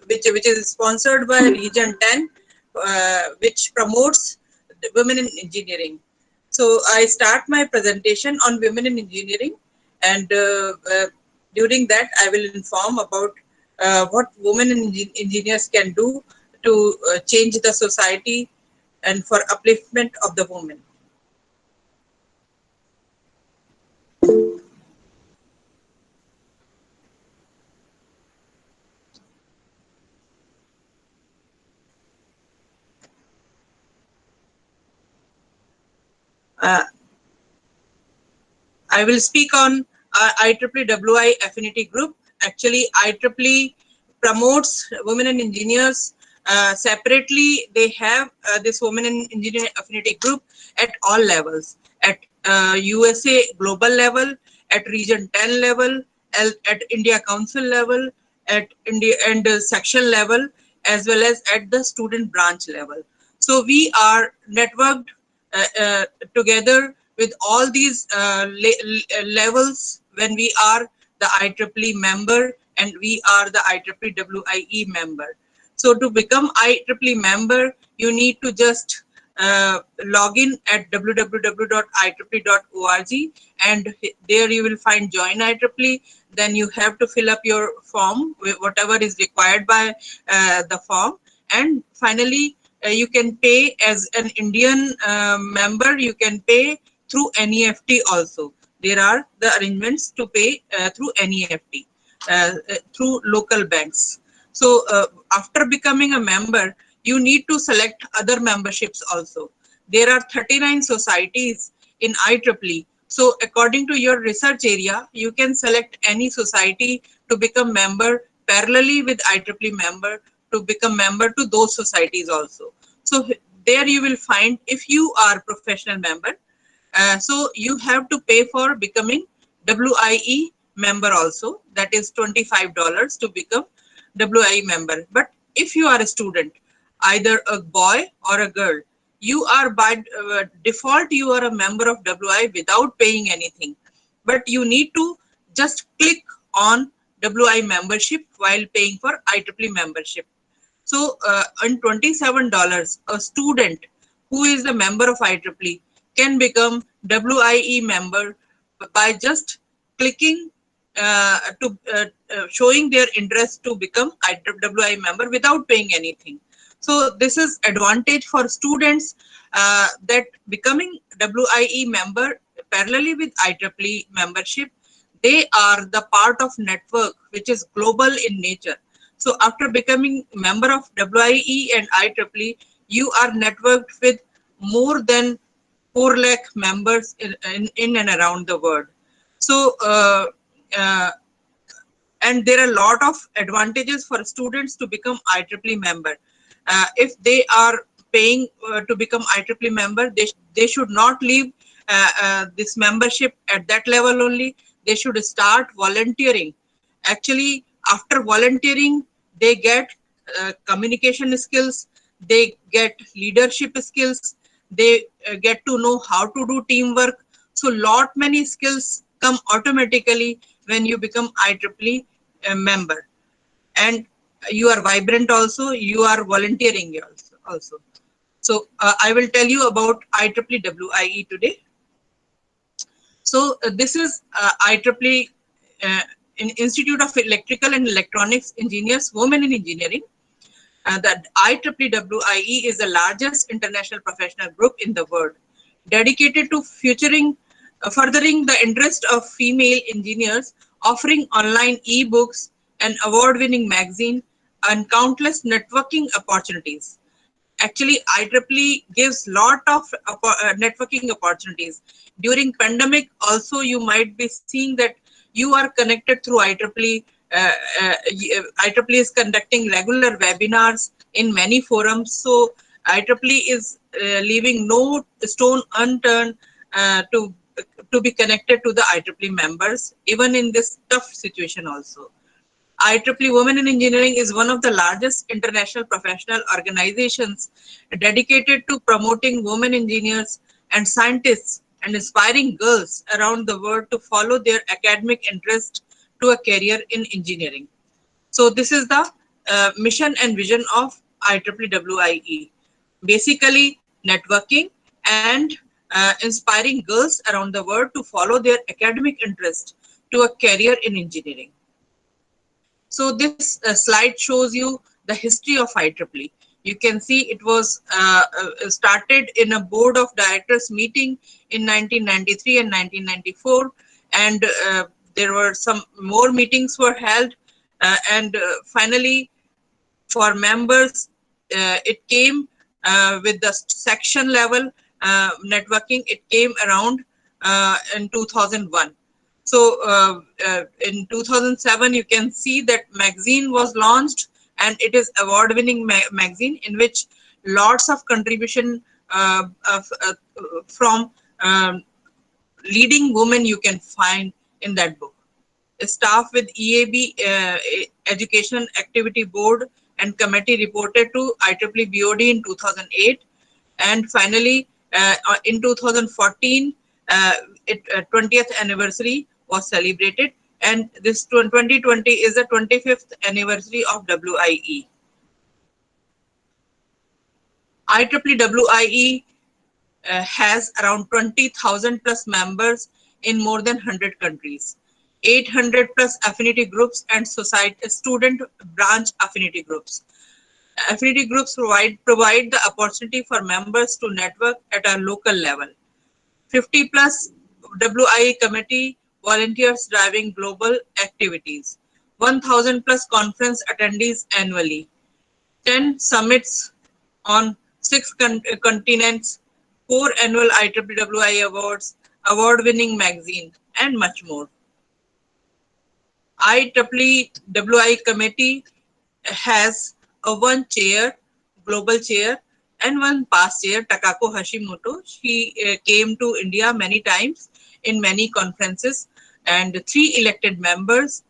which is sponsored by Region 10, which promotes women in engineering. So I start my presentation on women in engineering, and during that I will inform about what women in engineers can do to change the society and for upliftment of the women. I will speak on IEEE Affinity Group. Actually, IEEE promotes women and engineers separately. They have this Women in Engineering Affinity Group at all levels, at USA global level, at Region 10 level, at India Council level, at India and section level, as well as at the student branch level. So we are networked together with all these levels when we are the IEEE member and we are the IEEE WIE member. So to become IEEE member, you need to just log in at www.ieee.org, and there you will find join IEEE. Then you have to fill up your form, whatever is required by the form, and finally you can pay as an Indian member. You can pay through NEFT also. There are the arrangements to pay through NEFT through local banks. So after becoming a member, you need to select other memberships also. There are 39 societies in IEEE. So according to your research area, you can select any society to become member parallelly with IEEE member, to become member to those societies also. So there you will find, if you are professional member, so you have to pay for becoming WIE member also. That is $25 to become WIE member. But if you are a student, either a boy or a girl, you are by default, you are a member of WI without paying anything. But you need to just click on WI membership while paying for IEEE membership. So on $27, a student who is a member of IEEE can become WIE member by just clicking showing their interest to become IWI member without paying anything. So this is advantage for students that becoming WIE member parallelly with IEEE membership, they are the part of network which is global in nature. So after becoming member of WIE and IEEE, you are networked with more than 4 lakh members in and around the world. So and there are a lot of advantages for students to become IEEE member. If they are paying to become IEEE member, they should not leave this membership at that level only. They should start volunteering. Actually, after volunteering, they get communication skills, they get leadership skills, they get to know how to do teamwork. So lot many skills come automatically when you become IEEE member. And you are vibrant also, you are volunteering also. So I will tell you about IEEE WIE today. So this is IEEE Institute of Electrical and Electronics Engineers, Women in Engineering. The IEEE WIE is the largest international professional group in the world, dedicated to furthering the interest of female engineers, offering online e-books, an award-winning magazine, and countless networking opportunities. Actually, IEEE gives lot of networking opportunities. During pandemic, also you might be seeing that you are connected through IEEE. IEEE is conducting regular webinars in many forums. So IEEE is leaving no stone unturned to be connected to the IEEE members, even in this tough situation also. IEEE Women in Engineering is one of the largest international professional organizations dedicated to promoting women engineers and scientists and inspiring girls around the world to follow their academic interest to a career in engineering. So this is the mission and vision of IEEE. Basically, networking and inspiring girls around the world to follow their academic interest to a career in engineering. So this slide shows you the history of IEEE. You can see it was started in a board of directors meeting in 1993 and 1994, and there were some more meetings were held, and finally for members it came with the section level networking. It came around in 2001. So in 2007, you can see that magazine was launched, and it is award-winning magazine in which lots of contribution from leading women you can find in that book. Staff with EAB Education Activity Board and Committee reported to IEEE BOD in 2008, and finally in 2014 20th anniversary was celebrated, and this 2020 is the 25th anniversary of WIE. IEEE WIE has around 20,000 plus members in more than 100 countries, 800 plus affinity groups and student branch affinity groups. Affinity groups provide the opportunity for members to network at a local level. 50 plus WIE committee volunteers driving global activities. 1,000 plus conference attendees annually. 10 summits on 6 continents. 4 annual IEEE awards, award-winning magazine, and much more. IEEE WI committee has a one chair, global chair, and one past chair, Takako Hashimoto. She came to India many times in many conferences, and 3 elected members.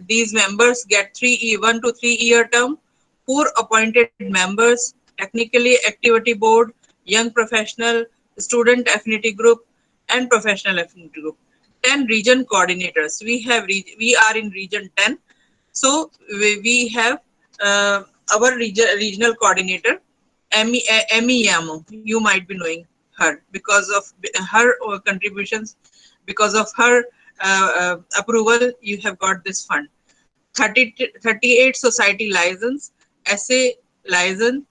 These members get 1 to 3 year term, 4 appointed members, technically activity board, young professional, student affinity group, and professional affinity group. 10 region coordinators. We are in region 10. So we have our regional coordinator, Emmy Yamo. You might be knowing her because of her contributions, because of her approval, you have got this fund. 38 society license, essay license,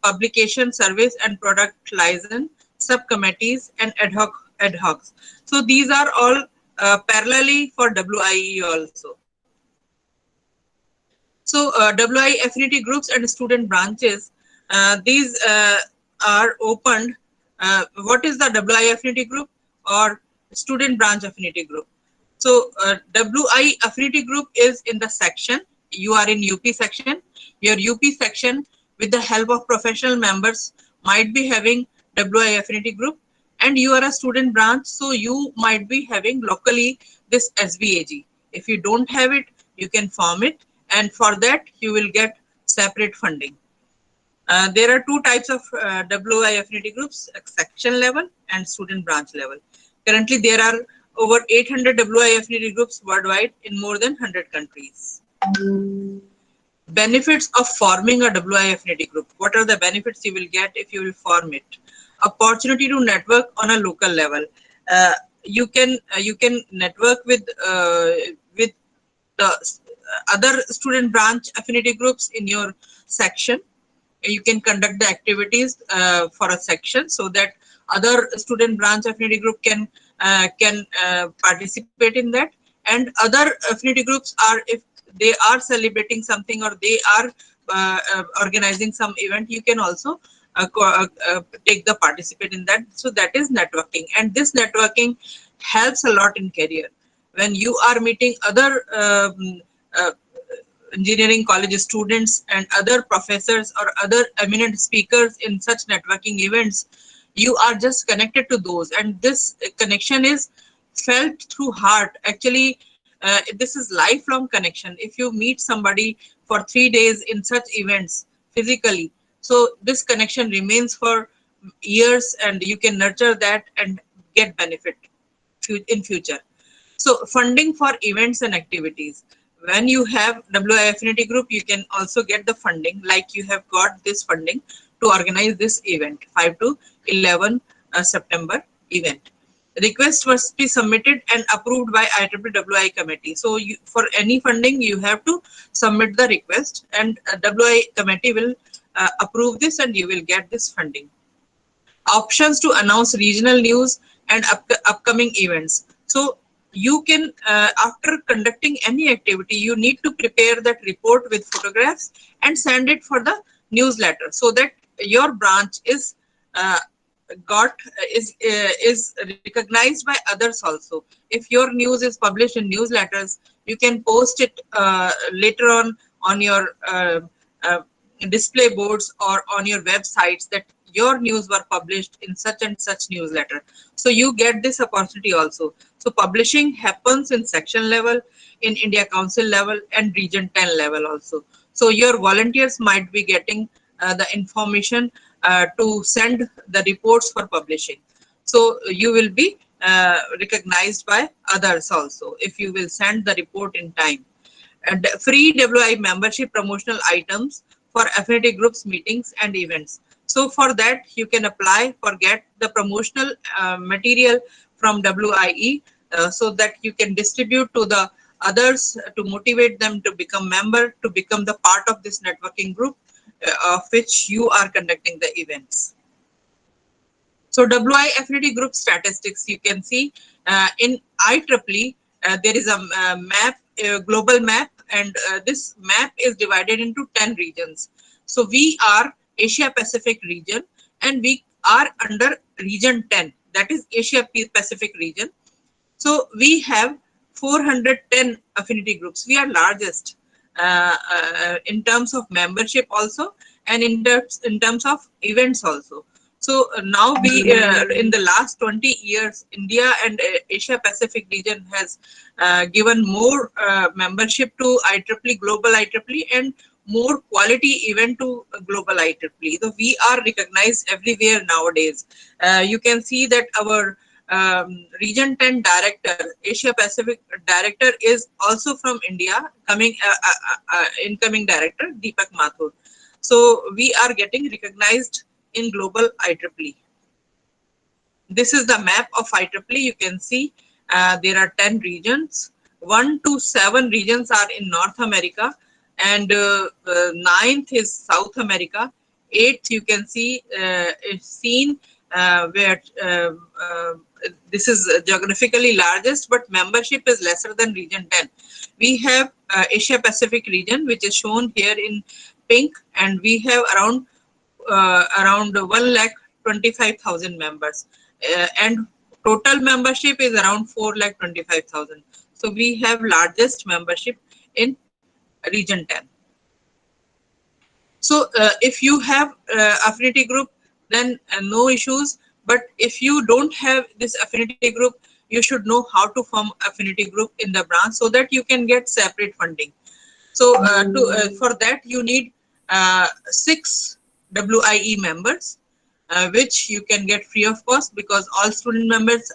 publication service and product license, subcommittees, and ad hocs. So these are all parallelly for WIE also. So WI affinity groups and student branches, these are opened. What is the WI affinity group or student branch affinity group? So WI affinity group is in the section. You are in UP section. Your UP section, with the help of professional members, might be having WI affinity group, and you are a student branch, so you might be having locally this SBAG. If you don't have it, you can form it, and for that you will get separate funding. There are 2 types of WI affinity groups, section level and student branch level. Currently there are over 800 WI affinity groups worldwide in more than 100 countries. Benefits of forming a WI affinity group. What are the benefits you will get if you will form it? Opportunity to network on a local level. You can network with the other student branch affinity groups in your section. You can conduct the activities for a section so that other student branch affinity group can participate in that, and other affinity groups are, if they are celebrating something or they are organizing some event, you can also take the participate in that. So that is networking, and this networking helps a lot in career. When you are meeting other engineering college students and other professors or other eminent speakers in such networking events, you are just connected to those, and this connection is felt through heart. Actually, this is lifelong connection. If you meet somebody for 3 days in such events physically, so this connection remains for years, and you can nurture that and get benefit in future. So funding for events and activities. when you have WI Affinity Group, you can also get the funding, like you have got this funding to organize this event, 5 to 11 September event. Request must be submitted and approved by IEEE committee. So for any funding, you have to submit the request, and WI committee will approve this, and you will get this funding. Options to announce regional news and upcoming events. So you can, after conducting any activity, you need to prepare that report with photographs and send it for the newsletter, so that your branch is uh, is recognized by others also. If your news is published in newsletters, you can post it later on your uh, display boards or on your websites that your news were published in such and such newsletter. So you get this opportunity also. So publishing happens in section level, in India Council level, and region 10 level also. So your volunteers might be getting the information to send the reports for publishing. So you will be recognized by others also if you will send the report in time. And free WI membership promotional items for affinity groups, meetings and events. So for that, you can apply for get the promotional material from WIE, so that you can distribute to the others to motivate them to become member, to become the part of this networking group of which you are conducting the events. So WI Affinity Group statistics, you can see in IEEE, there is a map, a global map, and this map is divided into 10 regions. So we are Asia Pacific region, and we are under region 10, that is Asia Pacific region. So we have 410 affinity groups. We are largest in terms of membership also, and in terms of events also. So now we in the last 20 years, India and Asia Pacific region has given more membership to IEEE, Global IEEE, and more quality event to Global IEEE. So we are recognized everywhere nowadays. You can see that our region 10 director, Asia Pacific director, is also from India, coming incoming director Deepak Mathur. So we are getting recognized in global IEEE. This is the map of IEEE. You can see there are 10 regions. 1 to 7 regions are in North America, and 9th is South America. 8th you can see is seen where this is geographically largest, but membership is lesser than region 10. We have Asia Pacific region, which is shown here in pink, and we have around 1,25,000 members, and total membership is around 4,25,000. So we have largest membership in region 10. So if you have affinity group, then no issues. But if you don't have this affinity group, you should know how to form affinity group in the branch, so that you can get separate funding. So for that you need 6 WIE members, which you can get free of cost, because all student members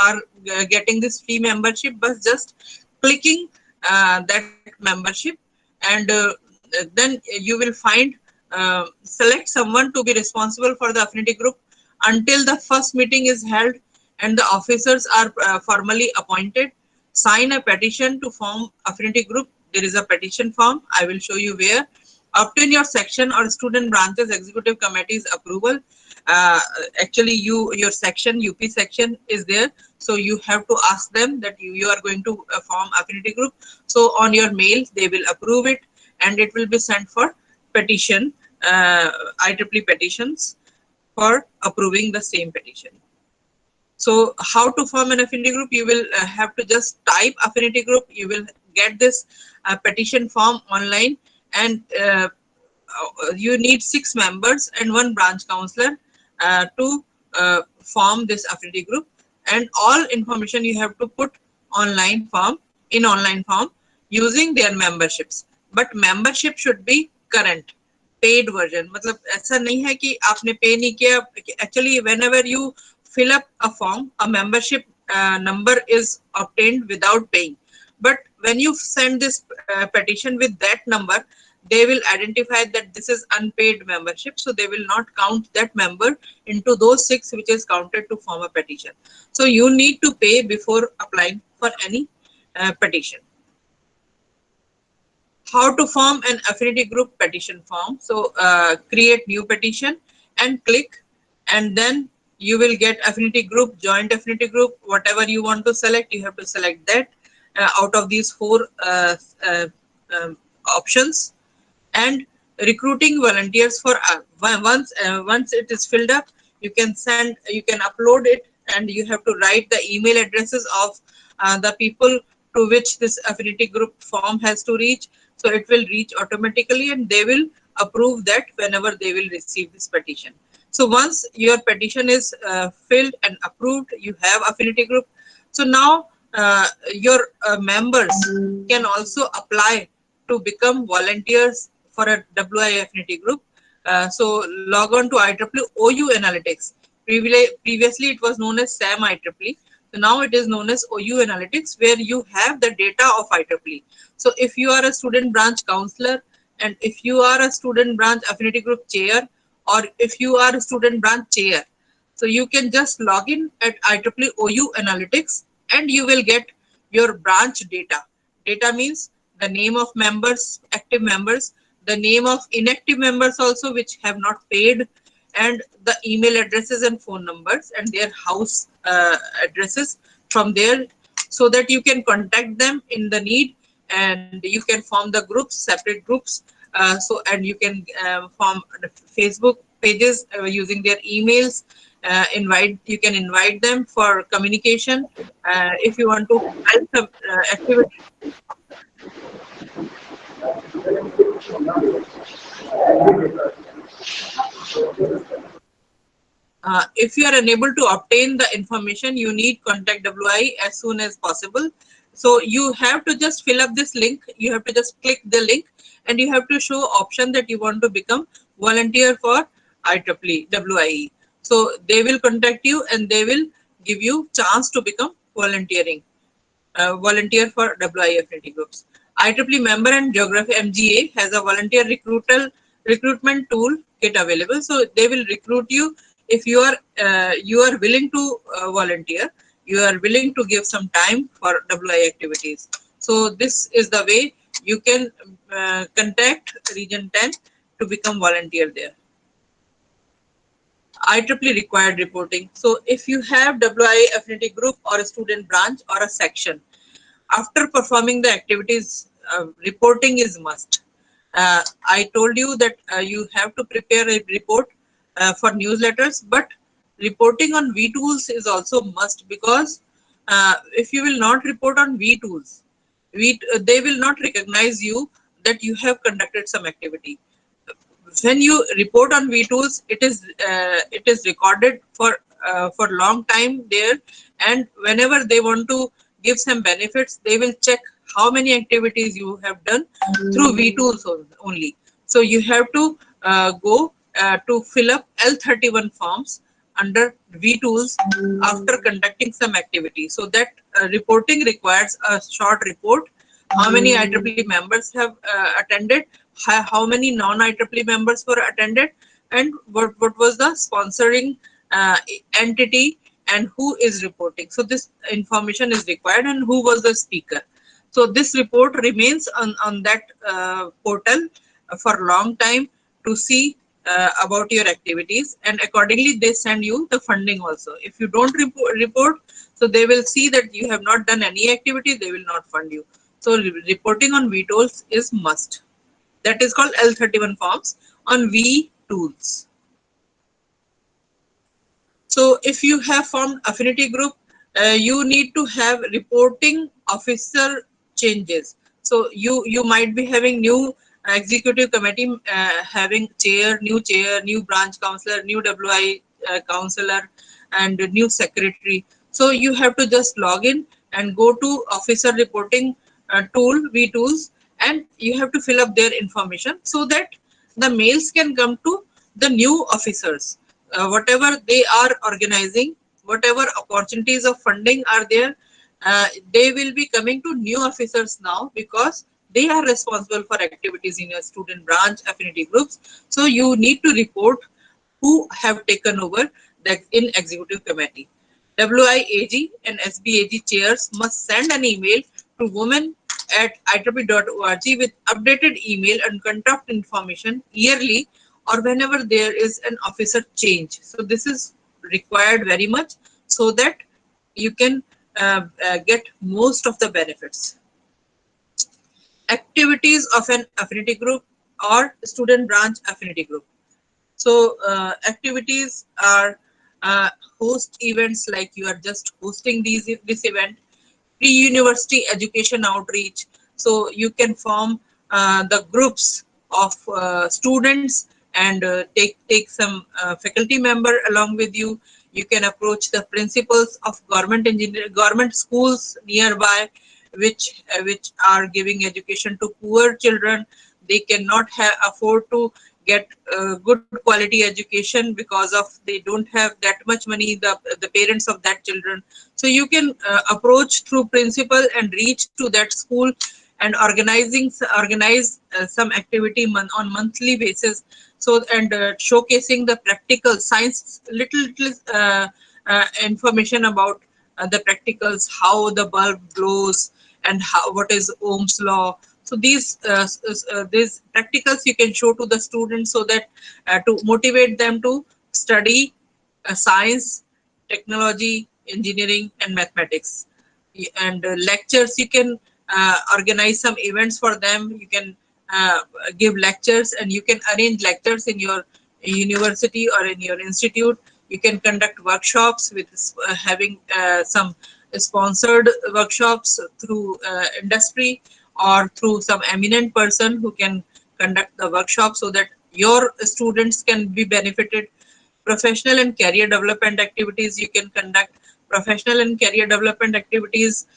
are getting this free membership, but just clicking that membership, and then you will find select someone to be responsible for the affinity group until the first meeting is held and the officers are formally appointed. Sign a petition to form affinity group. There is a petition form. I will show you where. Obtain your section or student branches executive committee's approval. Actually, your section, UP section is there. So you have to ask them that you are going to form affinity group. So on your mail, they will approve it, and it will be sent for petition, IEEE petitions, for approving the same petition. So how to form an affinity group? You will have to just type affinity group. You will get this petition form online, and you need 6 members and 1 branch counselor to form this affinity group, and all information you have to put online form using their memberships. But membership should be current, paid version. मतलब ऐसा नहीं है कि आपने pay नहीं किया. Actually, whenever you fill up a form, a membership number is obtained without paying. But when you send this petition with that number, they will identify that this is unpaid membership, so they will not count that member into those 6 which is counted to form a petition. So you need to pay before applying for any petition. How to form an affinity group petition form? So create new petition and click, and then you will get affinity group, joint affinity group, whatever you want to select, you have to select that out of these 4 options. And recruiting volunteers for once it is filled up, you can upload it, and you have to write the email addresses of the people to which this affinity group form has to reach. So it will reach automatically, and they will approve that whenever they will receive this petition. So once your petition is filled and approved, you have affinity group. So now your members can also apply to become volunteers for a WI affinity group. So log on to IEEE OU Analytics. Previously it was known as SAM IEEE. So now it is known as OU Analytics, where you have the data of IEEE. So if you are a student branch counselor, and if you are a student branch affinity group chair, or if you are a student branch chair, so you can just log in at IEEE OU Analytics, and you will get your branch data. Data means the name of members, active members, the name of inactive members also which have not paid, and the email addresses and phone numbers and their house addresses from there, so that you can contact them in the need, and you can form the groups, separate groups. And you can form Facebook pages using their emails. You can invite them for communication if you want to help some activity. If you are unable to obtain the information, you need contact WI as soon as possible. So you have to just fill up this link. You have to just click the link, and you have to show option that you want to become volunteer for IEEE WIE. So they will contact you, and they will give you chance to become volunteer for WI affinity groups. IEEE member and geography MGA has a volunteer recruitment tool kit available. So they will recruit you if you are willing to volunteer, you are willing to give some time for WI activities. So this is the way you can contact Region 10 to become volunteer there. IEEE required reporting. So if you have WI affinity group or a student branch or a section, after performing the activities, reporting is must. I told you that you have to prepare a report for newsletters, but reporting on vTools is also must, because if you will not report on vTools, they will not recognize you that you have conducted some activity. When you report on vTools, it is recorded for long time there, and whenever they want to give some benefits, they will check how many activities you have done through vTools only. So you have to go to fill up L31 forms under vTools after conducting some activity. So that reporting requires a short report. How many IEEE members have attended, how many non-IEEE members were attended, and what was the sponsoring entity, and who is reporting. So this information is required, and who was the speaker. So this report remains on that portal for a long time to see about your activities, and accordingly they send you the funding also. If you don't report, so they will see that you have not done any activity, they will not fund you. So reporting on vTools is must. That is called L31 forms on vTools. So if you have formed affinity group, you need to have reporting officer changes. So you might be having new executive committee, having new branch counselor, new WI counselor, and new secretary. So you have to just log in and go to officer reporting tool, vTools, and you have to fill up their information so that the mails can come to the new officers. Whatever they are organizing, whatever opportunities of funding are there, they will be coming to new officers now, because they are responsible for activities in your student branch affinity groups. So you need to report who have taken over the in executive committee. WIAG and SBAG chairs must send an email to women at IEEE.org with updated email and contact information yearly or whenever there is an officer change. So this is required very much, so that you can get most of the benefits. Activities of an affinity group or student branch affinity group. So activities are host events, like you are just hosting this event. Pre-university education outreach. So you can form the groups of students and take some faculty member along with you. You can approach the principals of government schools nearby, which are giving education to poor children. They cannot afford to get good quality education because of they don't have that much money, the parents of that children. So you can approach through principal and reach to that school and organize some activity on monthly basis. So and showcasing the practical science, little information about the practicals, how the bulb glows and how what is Ohm's law. So these practicals you can show to the students, so that to motivate them to study science, technology, engineering, and mathematics. And lectures, you can organize some events for them. You can uh, give lectures, and you can arrange lectures in your university or in your institute. You can conduct workshops with having some sponsored workshops through industry or through some eminent person who can conduct the workshop, so that your students can be benefited. Professional and career development activities, you can conduct professional and career development activities,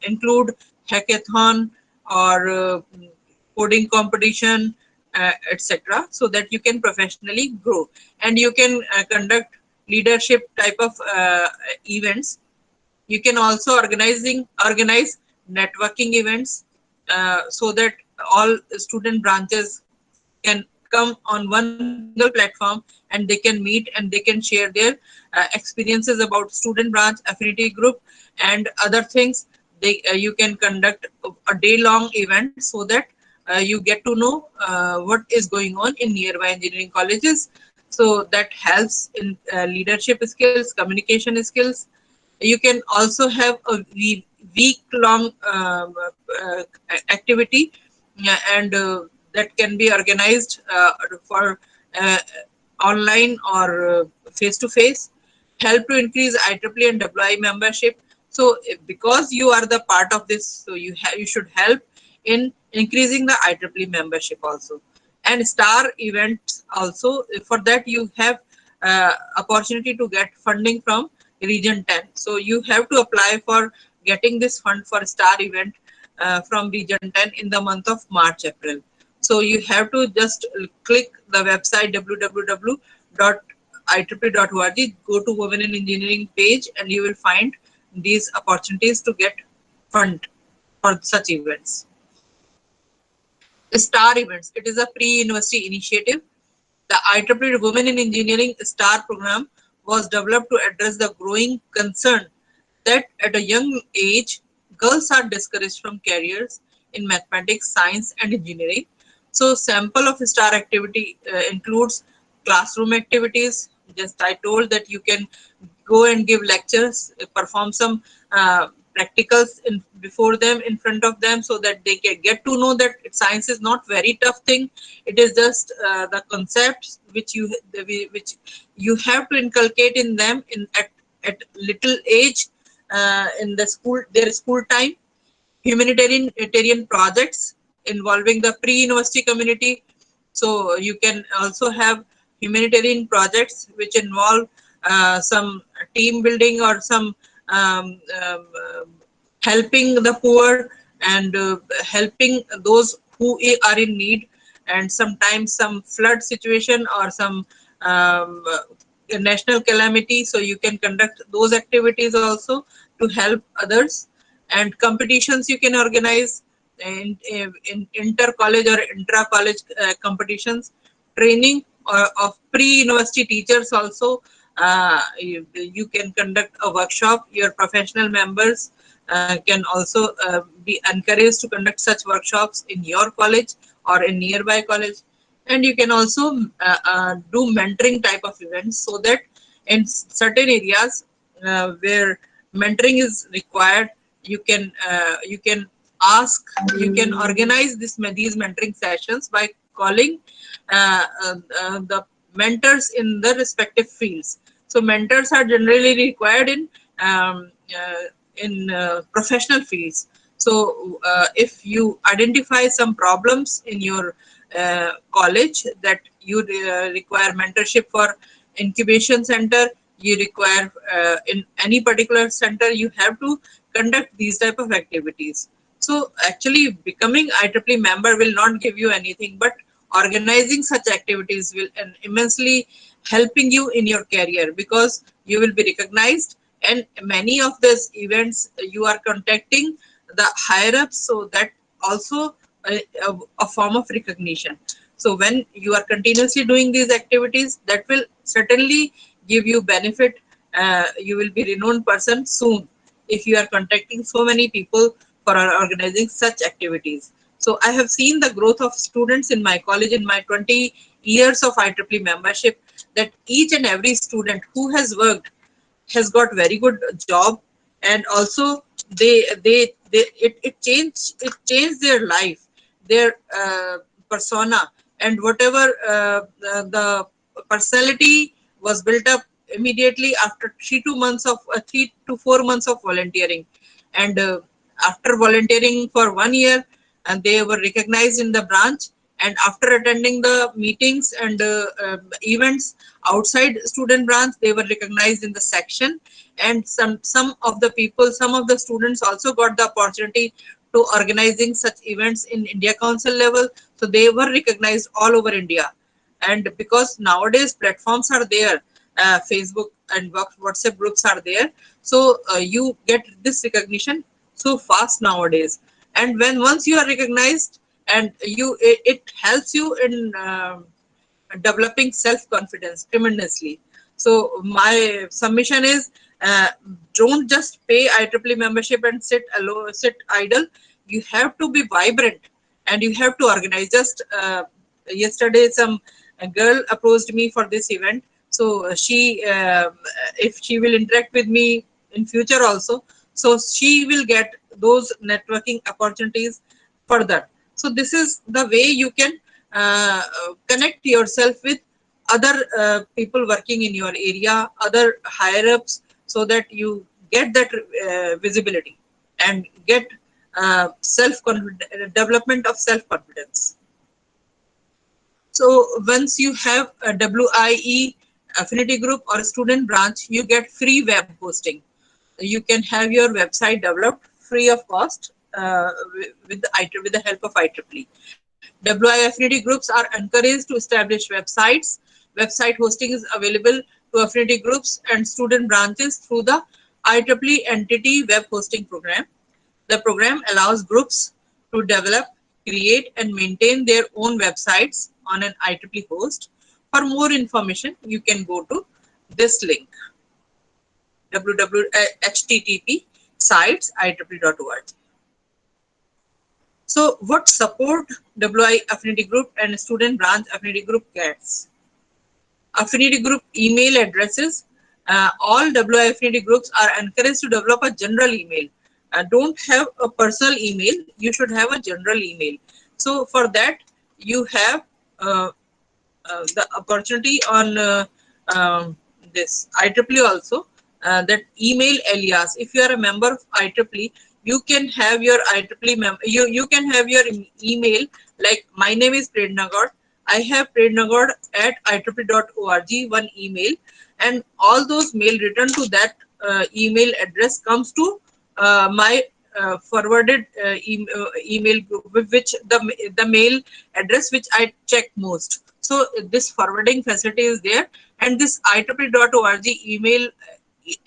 include hackathon or coding competition, etc., so that you can professionally grow. And you can conduct leadership type of events. You can also organize networking events, so that all student branches can come on one single platform, and they can meet and they can share their experiences about student branch affinity group and other things. You can conduct a day long event, so that you get to know what is going on in nearby engineering colleges. So that helps in leadership skills, communication skills. You can also have a week long activity, and that can be organized for uh, online or face to face. Help to increase IEEE and WI membership. So because you are the part of this, so you should help in increasing the IEEE membership also. And star events also, for that you have opportunity to get funding from region 10. So you have to apply for getting this fund for star event from region 10 in the month of March April. So you have to just click the website www.ieee.org, go to women in engineering page, and you will find these opportunities to get fund for such events. Star events, it is a pre-university initiative. The IEEE Women in Engineering STAR program was developed to address the growing concern that at a young age, girls are discouraged from careers in mathematics, science, and engineering. So, sample of STAR activity includes classroom activities. Just I told that you can go and give lectures, perform some practicals before them, in front of them, so that they can get to know that science is not very tough thing. It is just the concepts which you have to inculcate in them at little age, in the school, their school time. Humanitarian projects involving the pre-university community. So you can also have humanitarian projects which involve some team building or some um, um, helping the poor and helping those who are in need. And sometimes some flood situation or some a national calamity, so you can conduct those activities also to help others. And competitions you can organize in inter-college or intra-college competitions. Training of pre-university teachers also, you can conduct a workshop. Your professional members can also be encouraged to conduct such workshops in your college or in nearby college. And you can also do mentoring type of events, so that in certain areas where mentoring is required, you can ask, you can organize these mentoring sessions by calling the mentors in the respective fields. So mentors are generally required in professional fields. So if you identify some problems in your college that you require mentorship for incubation center, you require in any particular center, you have to conduct these type of activities. So actually becoming IEEE member will not give you anything, but organizing such activities will immensely helping you in your career, because you will be recognized, and many of these events you are contacting the higher ups, so that also a form of recognition. So when you are continuously doing these activities, that will certainly give you benefit. You will be renowned person soon if you are contacting so many people for organizing such activities. So I have seen the growth of students in my college in my 20 years of IEEE membership, that each and every student who has worked has got very good job, and also it changed their life, their persona, and whatever the personality was built up immediately after 3 to 4 months of volunteering. And after volunteering for 1 year, and they were recognized in the branch, and after attending the meetings and events outside student branch, they were recognized in the section. And some of the students also got the opportunity to organizing such events in India Council level, so they were recognized all over India. And because nowadays platforms are there, Facebook and WhatsApp groups are there, so you get this recognition so fast nowadays. And when once you are recognized, and it helps you in developing self-confidence tremendously. So my submission is, don't just pay IEEE membership and sit idle. You have to be vibrant, and you have to organize. Just yesterday, a girl approached me for this event. So she, if she will interact with me in future also, so she will get those networking opportunities further. So this is the way you can connect yourself with other people working in your area, other higher ups, so that you get that visibility and get development of self confidence. So once you have a WIE affinity group or a student branch, you get free web hosting. You can have your website developed free of cost with the help of IEEE. WI affinity groups are encouraged to establish websites. Website hosting is available to affinity groups and student branches through the IEEE Entity Web Hosting Program. The program allows groups to develop, create, and maintain their own websites on an IEEE host. For more information, you can go to this link, http sites IEEE.org. So what support WI Affinity Group and Student Branch Affinity Group gets? Affinity Group email addresses. All WI Affinity Groups are encouraged to develop a general email. Don't have a personal email, you should have a general email. So for that, you have the opportunity on this IEEE also, that email alias. If you are a member of IEEE, you can have your IEEE you can have your email, like my name is Prerna God. I have prerna@IEEE.org one email, and all those mail written to that email address comes to my forwarded email group, which the mail address which I check most. So this forwarding facility is there, And this IEEE.org email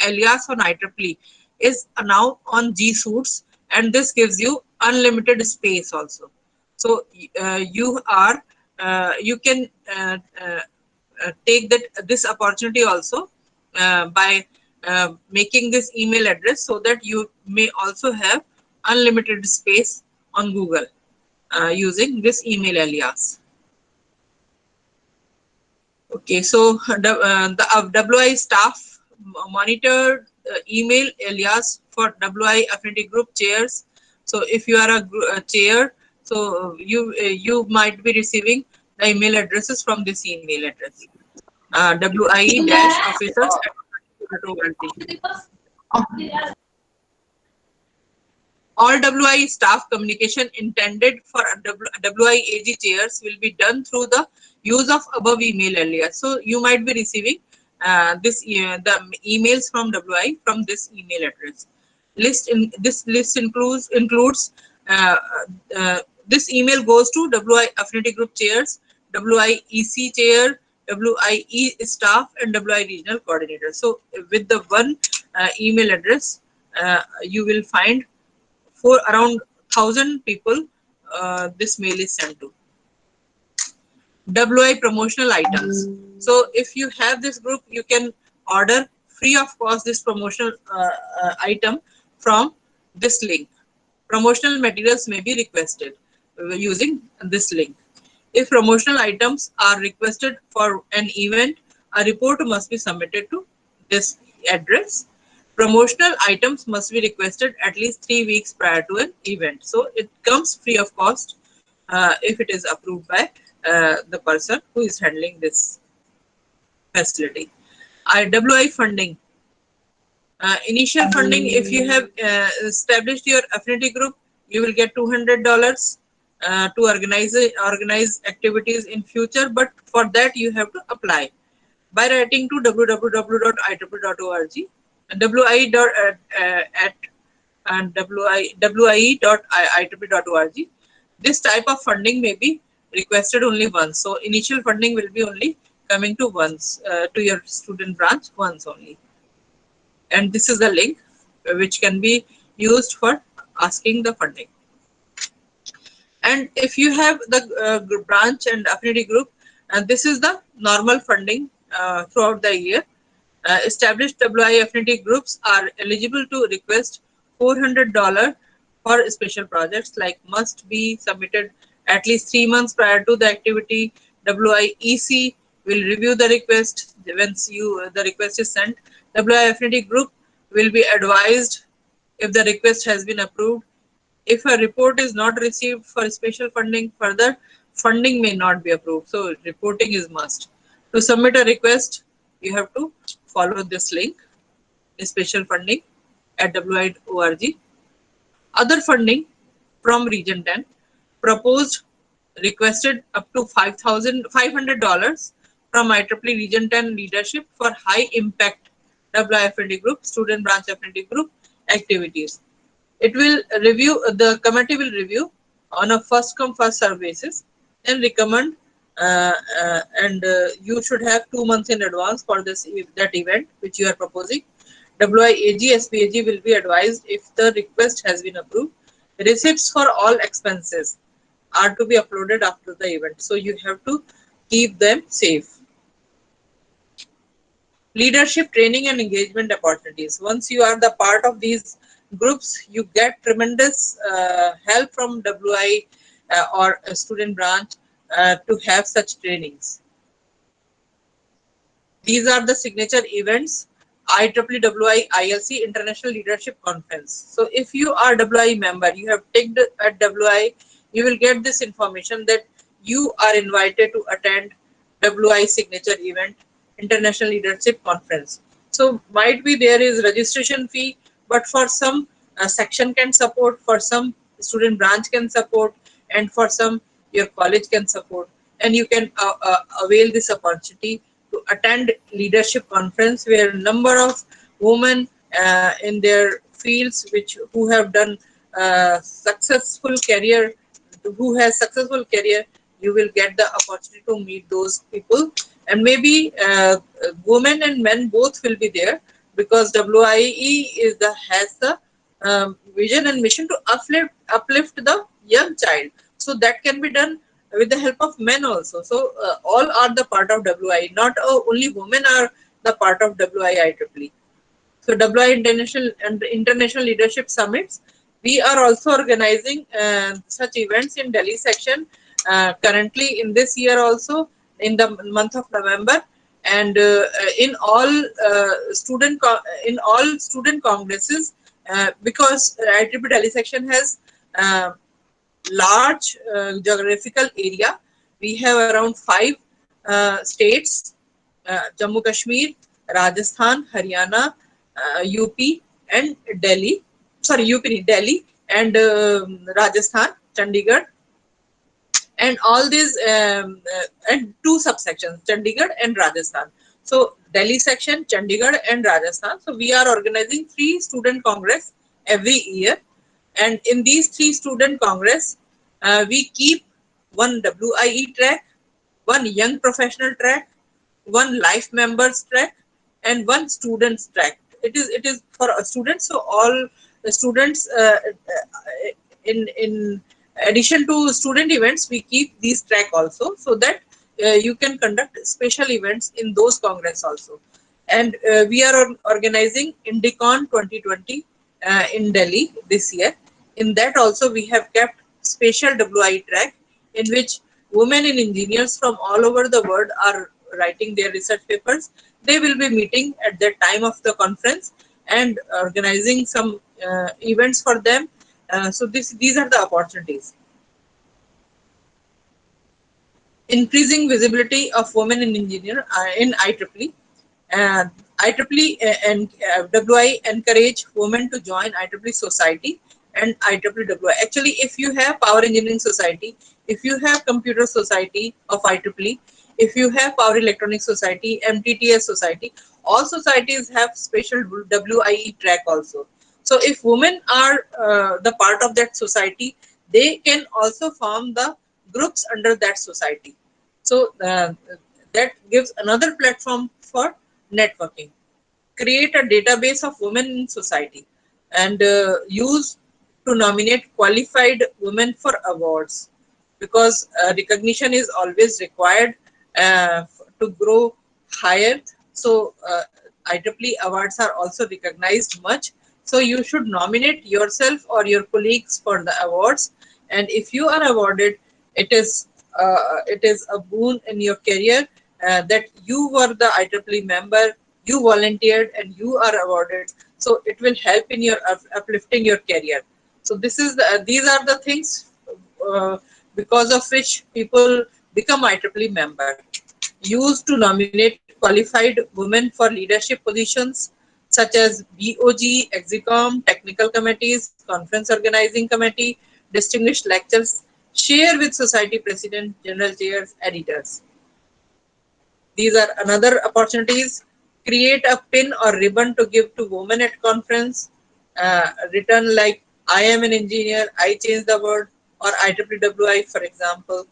alias on IEEE is now on G Suits, and this gives you unlimited space also. So you can take this opportunity also by making this email address, so that you may also have unlimited space on Google using this email alias. Okay, so the WI staff monitored email alias for WI Affinity Group chairs. So if you are a chair, so you might be receiving the email addresses from this email address. WI-officers@. All WI staff communication intended for WIAG chairs will be done through the use of above email alias. So you might be receiving the emails from WI from this email address. This list includes this email goes to WI Affinity Group chairs, WIEC chair, WIE staff, and WI regional coordinator. So with the one email address, you will find for around 1,000 people this mail is sent to. WI promotional items. So if you have this group, you can order free of cost this promotional item from this link. Promotional materials may be requested using this link. If promotional items are requested for an event, a report must be submitted to this address. Promotional items must be requested at least 3 weeks prior to an event. So it comes free of cost if it is approved by the person who is handling this facility. IWI funding. Initial funding, if you have established your affinity group, you will get $200 to organize activities in future, but for that you have to apply by writing to www.IEEE.org, WIE.IEEE.org. This type of funding may be requested only once. So initial funding will be only coming to once to your student branch once only. And this is the link which can be used for asking the funding. And if you have the branch and affinity group, and this is the normal funding throughout the year. Established WI affinity groups are eligible to request $400 for special projects, like must be submitted at least 3 months prior to the activity. WIEC will review the request. Once the request is sent, WI affinity group will be advised if the request has been approved. If a report is not received for special funding, further funding may not be approved. So reporting is must. To submit a request, you have to follow this link, special funding at WI.org. Other funding from Region 10, proposed requested up to $500 from IEEE Region 10 leadership for high impact WI affinity group, student branch affinity group activities. It will review, the committee will review on a first come first serve basis and recommend, and you should have 2 months in advance for that event which you are proposing. WIAG, SPAG will be advised if the request has been approved. Receipts for all expenses are to be uploaded after the event, so you have to keep them safe. Leadership training and engagement opportunities. Once you are the part of these groups, you get tremendous help from WI or a student branch to have such trainings. These are the signature events. IEEE ILC International Leadership Conference. So if you are WI member, you have ticked at WI, you will get this information that you are invited to attend WI signature event, International Leadership Conference. So might be there is registration fee, but for some section can support, for some student branch can support, and for some your college can support, and you can avail this opportunity to attend leadership conference, where a number of women in their fields who have done successful career, you will get the opportunity to meet those people and maybe women and men both will be there, because WIE is the has the vision and mission to uplift the young child. So that can be done with the help of men also. So all are the part of WIE, not only women are the part of WIE. So WI International and International Leadership Summits, we are also organizing such events in Delhi section currently in this year also in the month of November, and in all in all student congresses, because IEEE Delhi section has uh, large geographical area. We have around 5 states: Jammu Kashmir, Rajasthan, Haryana, UP, and Delhi. Sorry, UP, Delhi, and Rajasthan, Chandigarh, and all these and 2 subsections, Chandigarh and Rajasthan. So Delhi section, Chandigarh and Rajasthan. So we are organizing 3 student congress every year, and in these 3 student congress, we keep one WIE track, one young professional track, one life members track, and one students track. It is for students, so all the students in addition to student events, we keep these track also, so that you can conduct special events in those congress also. And we are organizing Indicon 2020 in Delhi this year. In that also we have kept special WI track, in which women in engineers from all over the world are writing their research papers. They will be meeting at the time of the conference and organizing some events for them. So these are the opportunities. Increasing visibility of women in engineer in IEEE. IEEE and WI encourage women to join IEEE society and IEEE. Actually, if you have Power Engineering Society, if you have Computer Society of IEEE, if you have Power Electronics Society, MTTS Society, all societies have special WIE track also. So if women are the part of that society, they can also form the groups under that society. So that gives another platform for networking. Create a database of women in society, and use to nominate qualified women for awards, because recognition is always required to grow higher. So IEEE awards are also recognized much. So you should nominate yourself or your colleagues for the awards, and if you are awarded, it is a boon in your career, that you were the IEEE member, you volunteered, and you are awarded. So it will help in your uplifting your career. So these are the things uh, because of which people become IEEE member. Used to nominate qualified women for leadership positions such as BOG, Execom, technical committees, conference organizing committee, distinguished lectures. Share with society president, general chairs, editors. These are another opportunities. Create a pin or ribbon to give to women at conference. Written like I am an engineer, I change the world, or IEEE, for example.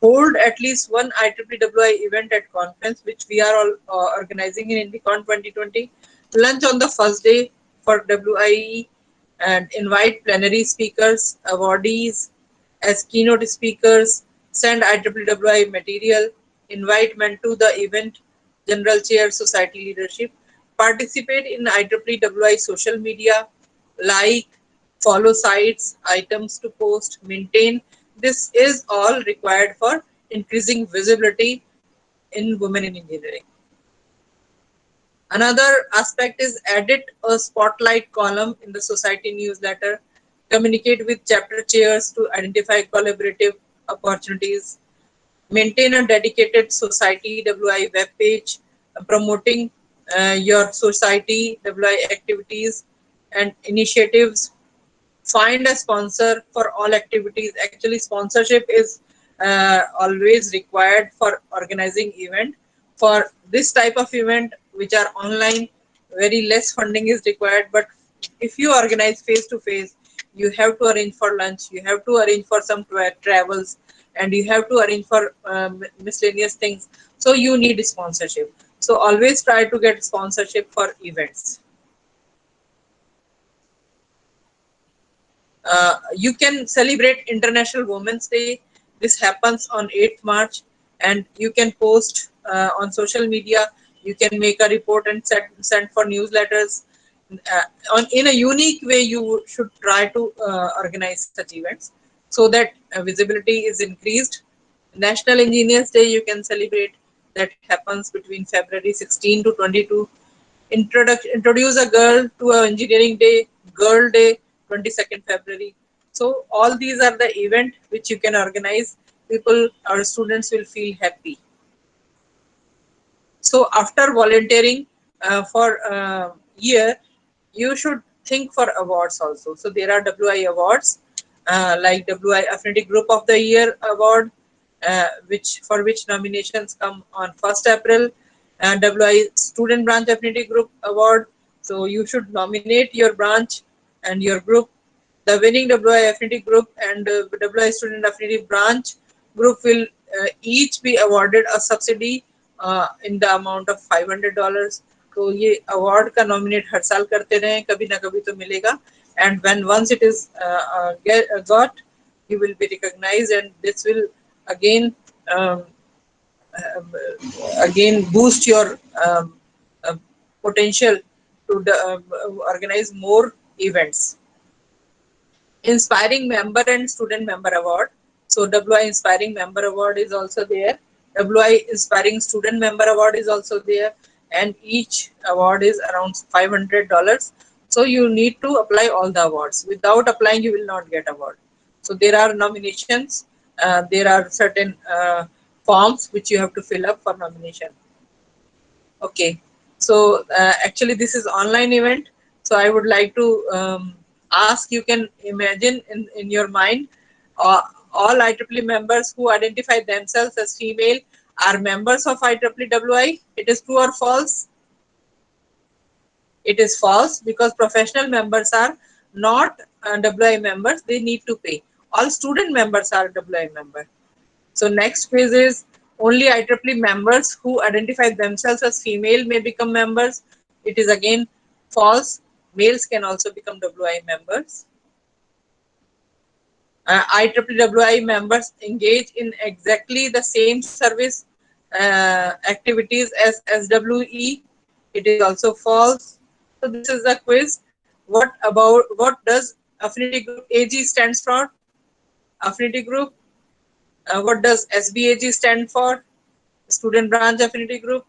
Hold at least one IEEE event at conference, which we are all organizing in Indicon 2020. Lunch on the first day for WIE, and invite plenary speakers, awardees as keynote speakers, send IEEE material, invite men to the event, general chair, society leadership, participate in IEEE social media, like, follow sites, items to post, maintain. This is all required for increasing visibility in women in engineering. Another aspect is edit a spotlight column in the society newsletter, communicate with chapter chairs to identify collaborative opportunities, maintain a dedicated society WI web page, promoting your society WI activities and initiatives. Find a sponsor for all activities. Actually, sponsorship is always required for organizing event. For this type of event, which are online, very less funding is required. But if you organize face to face, you have to arrange for lunch, you have to arrange for some travels, and you have to arrange for miscellaneous things, so you need sponsorship. So always try to get sponsorship for events. You can celebrate International Women's Day. This happens on 8th March, and you can post on social media. You can make a report and send for newsletters. In a unique way, you should try to organize such events so that visibility is increased. National Engineers Day you can celebrate. That happens between February 16 to 22. Introduce a girl to a engineering day, Girl Day, 22nd February. So all these are the event which you can organize. People or students will feel happy. So after volunteering for a year, you should think for awards also. So there are WI awards like WI Affinity Group of the Year award, which nominations come on 1st April, and WI Student Branch Affinity Group award. So you should nominate your branch and your group. The winning WI Affinity Group and WI Student Affinity Branch group will each be awarded a subsidy in the amount of $500. तो ये award का nominate हर साल करते रहें, कभी ना कभी तो मिलेगा. And when once it is got, you will be recognized, and this will again again boost your uh, potential to organize more events. Inspiring Member and Student Member Award. So WI Inspiring Member Award is also there. WI Inspiring Student Member Award is also there, and each award is around $500. So you need to apply all the awards. Without applying, you will not get award. So there are nominations. There are certain forms which you have to fill up for nomination. Okay, so actually this is online event. So I would like to ask, you can imagine in your mind, all IEEE members who identify themselves as female are members of IEEE. It is true or false? It is false, because professional members are not WI members, they need to pay. All student members are WI members. So next phase is only IEEE members who identify themselves as female may become members. It is again false. Males can also become WI members. IEEE members engage in exactly the same service activities as SWE. It is also false. So this is the quiz. What does Affinity Group AG stands for? Affinity Group. What does SBAG stand for? Student Branch Affinity Group.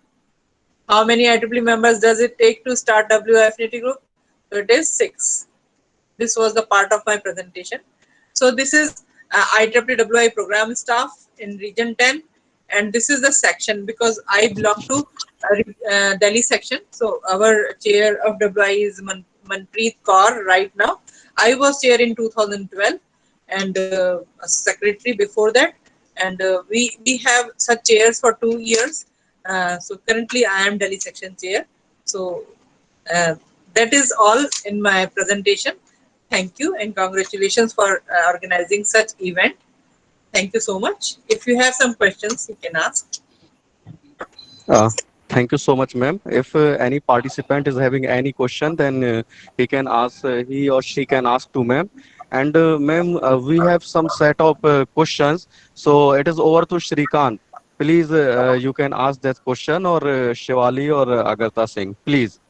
How many IEEE members does it take to start WI Affinity Group? So it is 6. This was the part of my presentation. So this is IEEE program staff in region 10, and this is the section, because I belong to Delhi section. So our chair of WI is Manpreet Kaur right now. I was chair in 2012 and a secretary before that, and we have such chairs for 2 years. So currently I am Delhi section chair. So that is all in my presentation. Thank you and congratulations for organizing such event. Thank you so much. If you have some questions, you can ask. Uh, Thank you so much, ma'am. If any participant is having any question, then he can ask, he or she can ask to ma'am. And ma'am, we have some set of questions. So it is over to Shrikant. Please, you can ask that question, or Shivali or Agartha Singh. Please.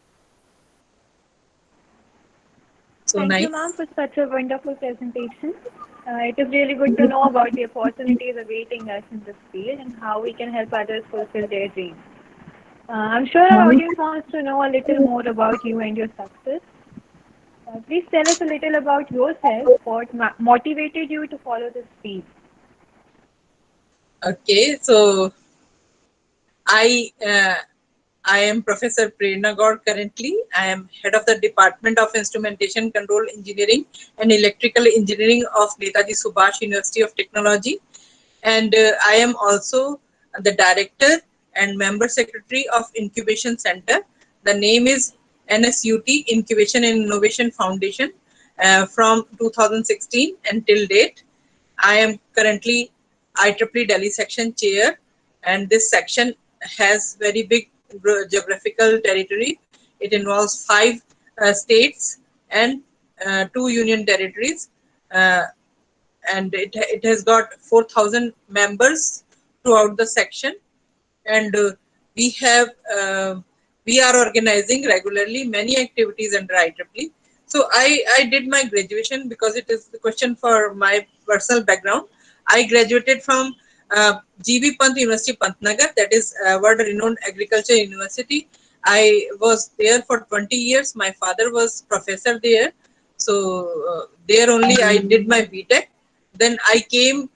So Thank you, nice. ma'am, for such a wonderful presentation. It is really good to know about the opportunities awaiting us in this field and how we can help others fulfill their dreams. I'm sure our audience wants to know a little more about you and your success. Please tell us a little about yourself, what motivated you to follow this field. Okay, so I am Professor Prerna Gaur currently. I am head of the Department of Instrumentation Control Engineering and Electrical Engineering of Netaji Subhash University of Technology. And I am also the director and member secretary of Incubation Center. The name is NSUT, Incubation and Innovation Foundation, from 2016 until date. I am currently IEEE Delhi section chair, and this section has very big geographical territory. It involves 5 states and 2 union territories, uh, and it has got 4,000 members throughout the section, and we have we are organizing regularly many activities under IEEE. So I did my graduation, because it is the question for my personal background. I graduated from GB Pant University, Pantnagar, that is world renowned agriculture university. I was there for 20 years. My father was professor there, so there only I did my BTech. Then I came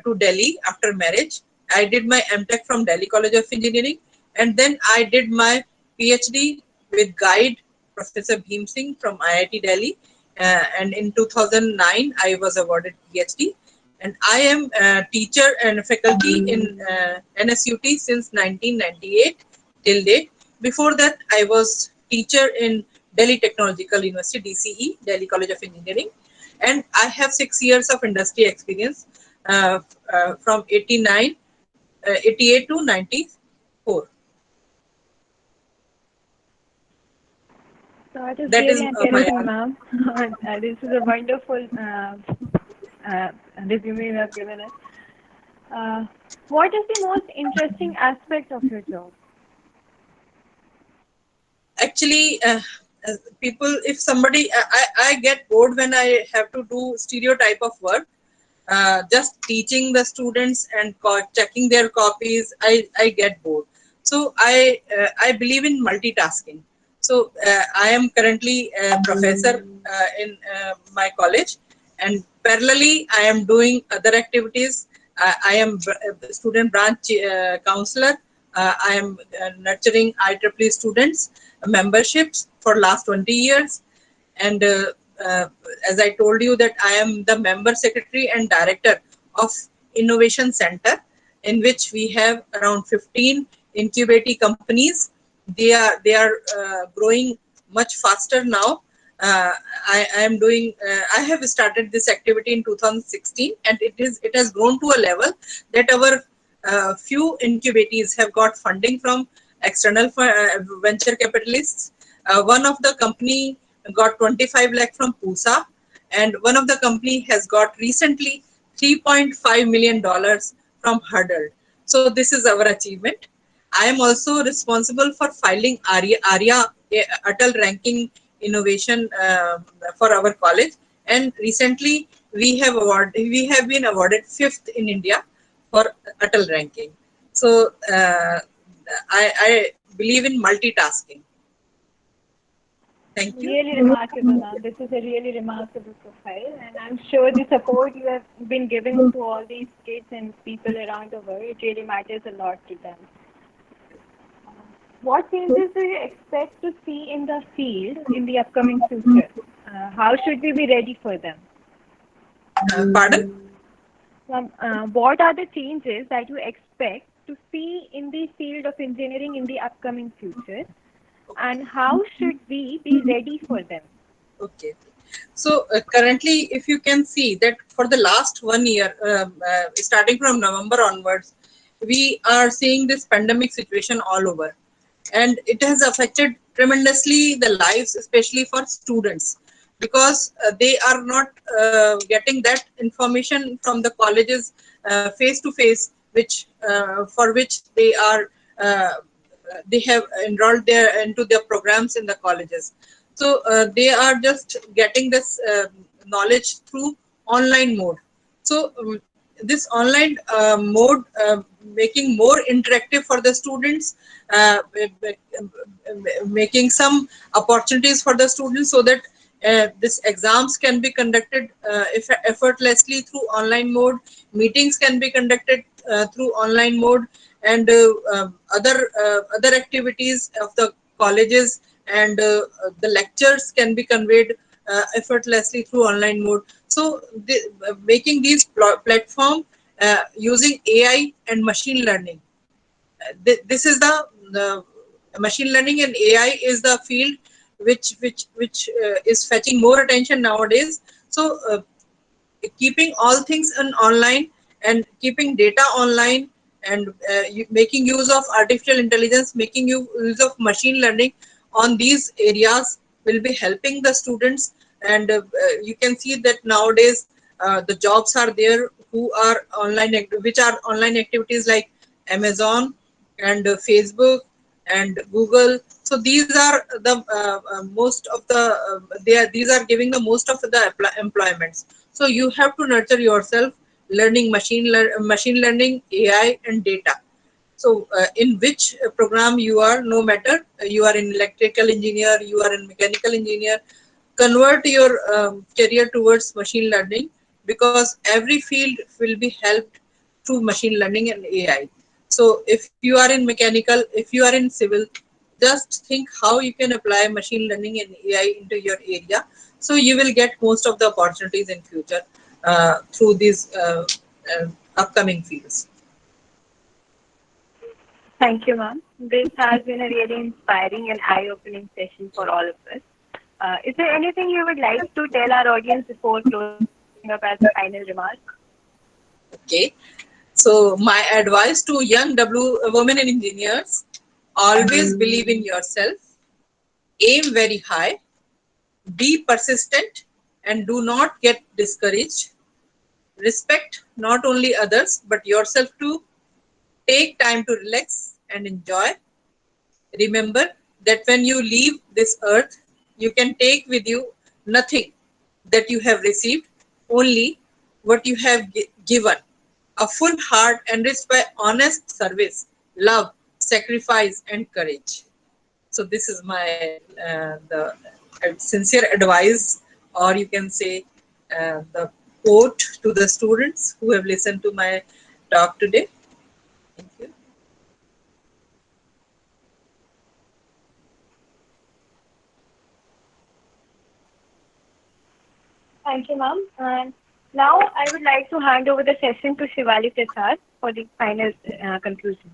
to Delhi after marriage. I did my MTech from Delhi College of Engineering, and then I did my PhD with guide Professor Bhim Singh from IIT Delhi. And in 2009, I was awarded PhD. And I am a teacher and faculty in NSUT since 1998 till date. Before that, I was teacher in Delhi Technological University, DCE, Delhi College of Engineering, and I have 6 years of industry experience from 88 to 94. That is That is really my interesting, ma'am. This is a wonderful uh, resume you have given us. What is the most interesting aspect of your job? actually people, if somebody I get bored when I have to do stereotype of work, just teaching the students and checking their copies. I get bored. So I believe in multitasking. So I am currently a professor in my college, and parallelly I am doing other activities. I am a student branch counselor. I am nurturing IEEE students memberships for last 20 years, and uh, as I told you that I am the member secretary and director of Innovation Center, in which we have around 15 incubating companies. They are growing much faster now. I am doing. I have started this activity in 2016, and it has grown to a level that our few incubators have got funding from external venture capitalists. One of the company got 25 lakh from PUSA, and one of the company has got recently $3.5 million from Hurdle. So this is our achievement. I am also responsible for filing ARIA Atal ranking innovation for our college, and recently we have been awarded 5th in India for Atal ranking. So I believe in multitasking. Thank you. Really remarkable, ma'am. This is a really remarkable profile, and I'm sure the support you have been giving to all these kids and people around the world, it really matters a lot to them. What changes do you expect to see in the field in the upcoming future? How should we be ready for them? Pardon? What are the changes that you expect to see in the field of engineering in the upcoming future, and how should we be ready for them? Okay. So currently, if you can see that for the last 1 year, starting from November onwards, we are seeing this pandemic situation all over, and it has affected tremendously the lives, especially for students, because they are not getting that information from the colleges face to face, which for which uh, they have enrolled their into their programs in the colleges. So they are just getting this knowledge through online mode. So this online mode making more interactive for the students, making some opportunities for the students, so that this exams can be conducted effortlessly through online mode. Meetings can be conducted through online mode, and other activities of the colleges, and the lectures can be conveyed effortlessly through online mode. So making these platform using AI and machine learning. This is the machine learning and AI is the field which is fetching more attention nowadays. So keeping all things on online and keeping data online, and making use of artificial intelligence, making use of machine learning on these areas will be helping the students. And you can see that nowadays the jobs are there who are online, which are online activities like Amazon and Facebook and Google. So these are the most of the these are giving the most of the employments. So you have to nurture yourself learning machine learning, AI, and data. So in which program you are, no matter you are in electrical engineer, you are in mechanical engineer, convert your career towards machine learning, because every field will be helped through machine learning and AI. So if you are in mechanical, if you are in civil, just think how you can apply machine learning and AI into your area. So you will get most of the opportunities in future through these upcoming fields. Thank you, ma'am. This has been a really inspiring and eye-opening session for all of us. Is there anything you would like to tell our audience before closing up as a final remark? Okay. So my advice to young women and engineers: always believe in yourself, aim very high, be persistent, and do not get discouraged. Respect not only others but yourself too. Take time to relax and enjoy. Remember that when you leave this earth, you can take with you nothing that you have received, only what you have given. A full heart enriched by honest service, love, sacrifice, and courage. So this is my the sincere advice, or you can say the quote to the students who have listened to my talk today. Thank you. Thank you, ma'am. And now I would like to hand over the session to Shivali Prasad for the final conclusion.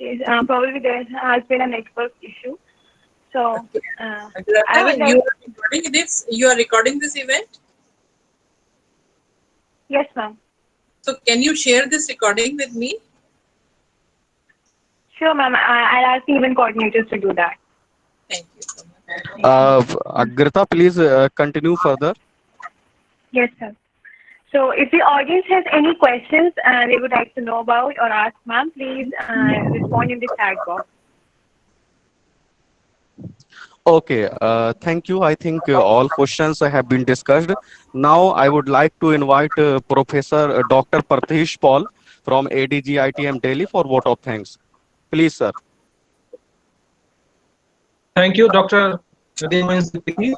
Okay, probably there has been a network issue. So I would Agrata, like, you are recording this. You are recording this event. yes, ma'am. So can you share this recording with me? Sure, ma'am. I'll ask the event coordinators to do that. Thank you so much. Agrita, please continue further. Yes, sir. So if the audience has any questions they would like to know about or ask, ma'am, please respond in the chat box. Okay, thank you. I think all questions have been discussed. Now I would like to invite Professor Dr. Parthish Paul from ADGITM Delhi for vote of thanks. Please, sir. Thank you, Dr. Nadeem Siddiqui.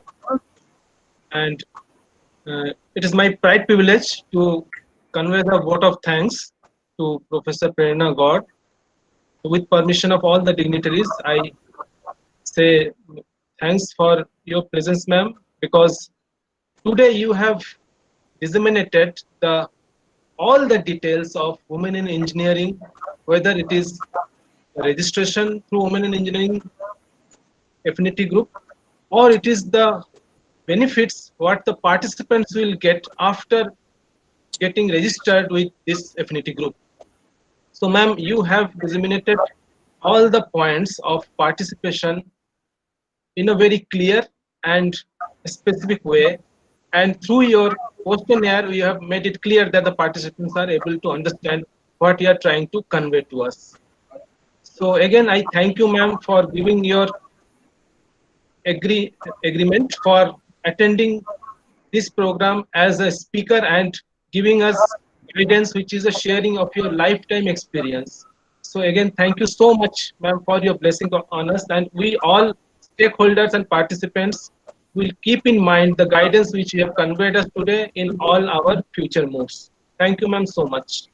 And it is my pride privilege to convey the vote of thanks to Professor Prerna God. With permission of all the dignitaries, I say thanks for your presence, ma'am, because today you have disseminated all the details of women in engineering, whether it is registration through women in engineering affinity group, or it is the benefits what the participants will get after getting registered with this affinity group. So, ma'am, you have disseminated all the points of participation in a very clear and specific way. And through your questionnaire, you have made it clear that the participants are able to understand what you are trying to convey to us. So again, I thank you, ma'am, for giving your agreement for attending this program as a speaker and giving us guidance, which is a sharing of your lifetime experience. So again, thank you so much, ma'am, for your blessing on us. And we all stakeholders and participants will keep in mind the guidance which you have conveyed us today in all our future moves. Thank you, ma'am, so much.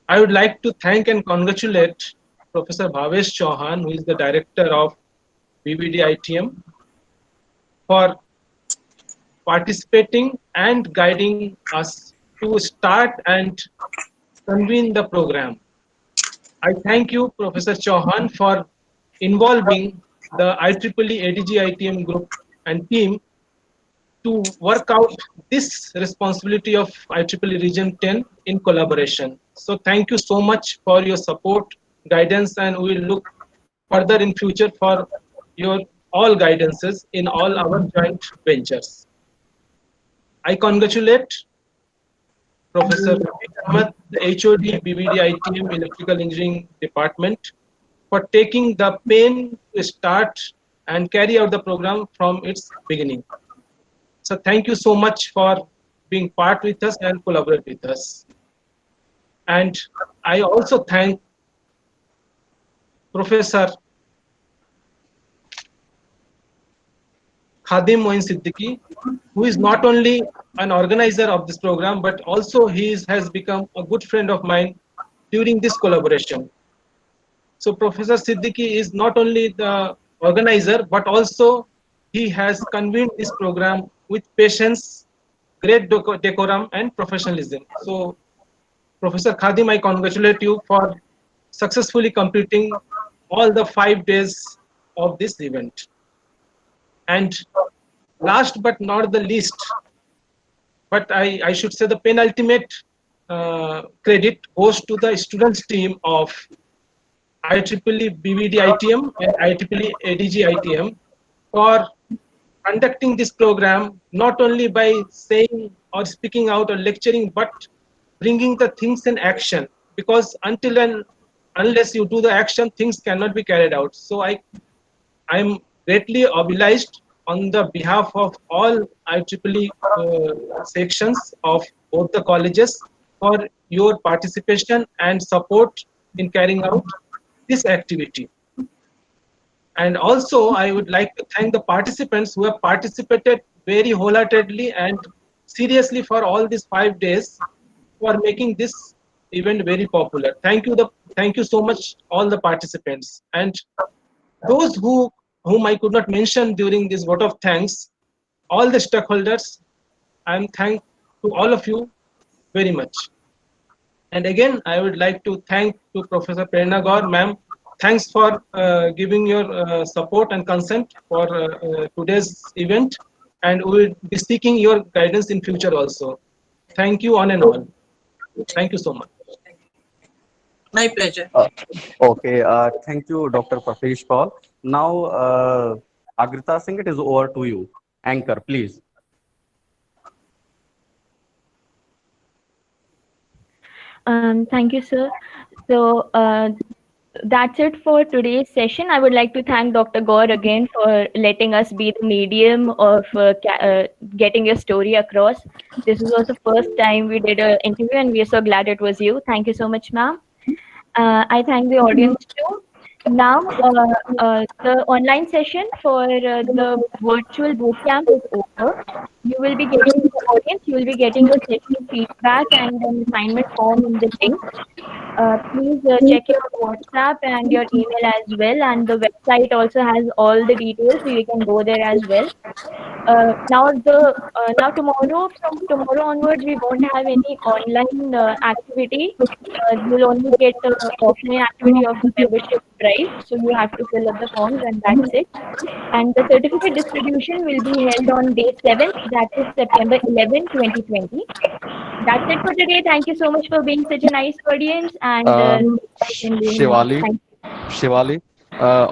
I would like to thank and congratulate Professor Bhavesh Chauhan, who is the director of BBDITM, for participating and guiding us to start and convene the program. I thank you, Professor Chauhan, for involving the IEEE ADG-ITM group and team to work out this responsibility of IEEE Region 10 in collaboration. So thank you so much for your support, guidance, and we will look further in future for your all guidances in all our joint ventures. I congratulate Professor Rafiq Ahmed, the HOD BBDITM Electrical Engineering Department, for taking the pain to start and carry out the program from its beginning. So thank you so much for being part with us and collaborate with us. And I also thank Professor Khadim Moin Siddiqui, who is not only an organizer of this program, but also has become a good friend of mine during this collaboration. So Professor Siddiqui is not only the organizer, but also he has convened this program with patience, great decorum, and professionalism. So Professor Khadim, I congratulate you for successfully completing all the 5 days of this event. And last but not the least, but I should say the penultimate credit goes to the students team of IEEE BBDITM and IEEE ADG-ITM for conducting this program not only by saying or speaking out or lecturing, but bringing the things in action. Because until and unless you do the action, things cannot be carried out. So I am greatly obliged on the behalf of all IEEE sections of both the colleges for your participation and support in carrying out this activity. And also, I would like to thank the participants who have participated very wholeheartedly and seriously for all these 5 days for making this event very popular. Thank you so much, all the participants. And those whom I could not mention during this vote of thanks, all the stakeholders, I am thankful to all of you very much. And again, I would like to thank to Professor Prerna Gaur, ma'am. Thanks for giving your support and consent for today's event. And we will be seeking your guidance in future also. Thank you on and all. Thank you so much. My pleasure. Okay, thank you, Dr. Pratesh Paul. Now, Agrita Singh, it is over to you. Anchor, please. Thank you, sir. So that's it for today's session. I would like to thank Dr. Gaur again for letting us be the medium of getting your story across. This was the first time we did an interview, and we are so glad it was you. Thank you so much, ma'am. I thank the audience too. Now, the online session for the virtual bootcamp is over. You will be getting the audience. You will be getting the session feedback and an assignment form in the link. Please check your WhatsApp and your email as well. And the website also has all the details, so you can go there as well. Now from tomorrow onwards, we won't have any online activity. You'll only get the offline activity of the membership drive. So you have to fill up the forms, and that's it. And the certificate distribution will be held on day 7th, that is September 11, 2020. That's it for today. Thank you so much for being such a nice audience, and Uh, I can be in. Shivali, Thank you. Shivali,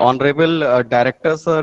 Honorable Director, sir,